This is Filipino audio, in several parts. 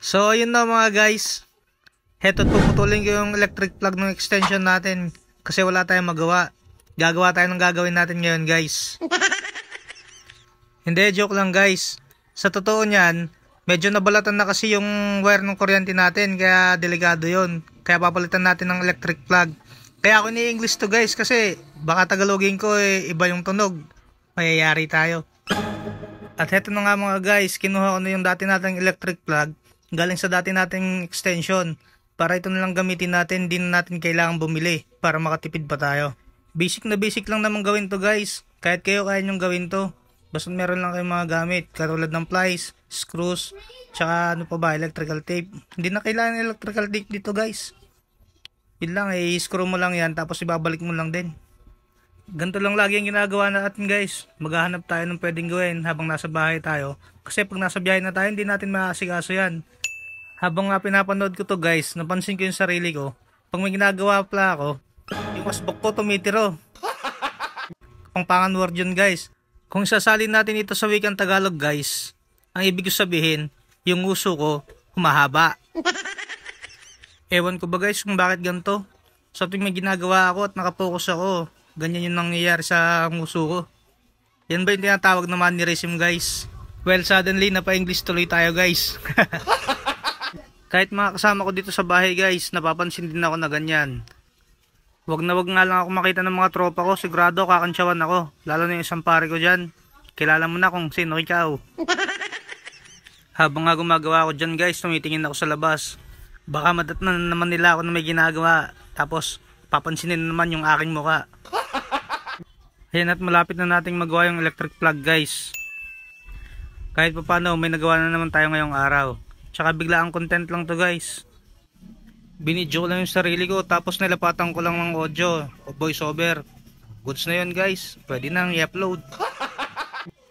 So ayun na mga guys. Heto, puputulin ko yung electric plug ng extension natin kasi wala tayong magawa. Gagawa tayo ng gagawin natin ngayon guys. Hindi, joke lang guys. Sa totoo niyan, medyo nabalatan na kasi yung wire ng kuryente natin, kaya delikado yon. Kaya papalitan natin ng electric plug. Kaya ako ni-English to guys kasi baka Tagalogin ko iba yung tunog. Mayayari tayo. At heto na nga mga guys, kinuha ko na yung dati nating electric plug galing sa dati nating extension. Para ito na lang gamitin natin, hindi na natin kailangan bumili para makatipid pa tayo. Basic na basic lang naman gawin to guys. Kahit kayo kaya nyong gawin to. Basta meron lang kayong mga gamit, katulad ng plies, screws, tsaka ano pa ba, electrical tape. Hindi na kailangan electrical tape dito guys. Yun lang, i-screw mo lang yan, tapos ibabalik mo lang din. Ganito lang lagi ang ginagawa natin guys. Maghahanap tayo ng pwedeng gawin habang nasa bahay tayo. Kasi pag nasa biyahe na tayo, hindi natin maasikaso yan. Habang nga pinapanood ko to guys, napansin ko yung sarili ko. Pag may ginagawa pala ako, yung asbok ko tumitiro. Pangpangan word yun guys. Kung sasalin natin ito sa wikang Tagalog guys, ang ibig sabihin, yung uso ko humahaba. Ewan ko ba guys kung bakit ganito. So tuwing may ginagawa ako at nakapokus ako, ganyan yung nangyayari sa uso ko. Yan ba yung tinatawag na mannerism guys? Well, suddenly napa-English tuloy tayo guys. Kahit mga kasama ko dito sa bahay guys, napapansin din ako na ganyan. Wag nga lang ako makita ng mga tropa ko, sigurado kakantsawan ako. Lalo na yung isang pare ko dyan. Kilala mo na kung sino ikaw. Habang nga gumagawa ako dyan guys, tumitingin ako sa labas. Baka madatnan naman nila ako na may ginagawa. Tapos papansinin naman yung aking muka. Ayan, at malapit na nating magawa yung electric plug guys. Kahit pa paano, may nagawa na naman tayo ngayong araw. Tsaka biglaang content lang to guys. Binidyo ko lang yung sarili ko, tapos nilapatan ko lang ng audio o voice over. Goods na yun guys, pwede nang i-upload.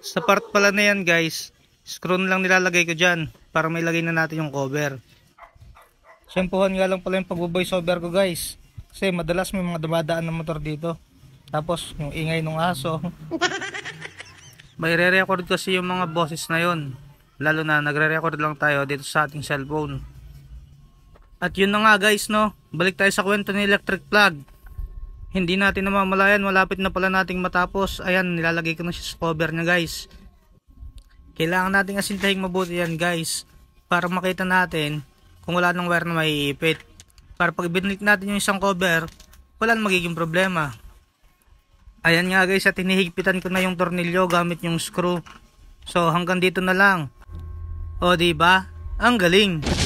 Sa part pala na yan guys, screw na lang nilalagay ko dyan para may lagay na natin yung cover. Sempuhan nga lang pala yung pag-voice over ko guys, kasi madalas may mga dumadaan ng motor dito. Tapos yung ingay ng aso. May re-record kasi yung mga boses na yon. Lalo na nagre-record lang tayo dito sa ating cellphone. At yun na nga guys no, balik tayo sa kwento ng electric plug. Hindi natin namamalayan, malapit na pala nating matapos. Ayan, nilalagay ko na siya sa cover niya guys. Kailangan nating asintahing mabuti yan guys, para makita natin kung wala ng wire na maiipit. Para pag binalik natin yung isang cover, wala na magiging problema. Ayan nga guys, at hinihigpitan ko na yung tornilyo gamit yung screw. So hanggang dito na lang. O diba? Ang galing!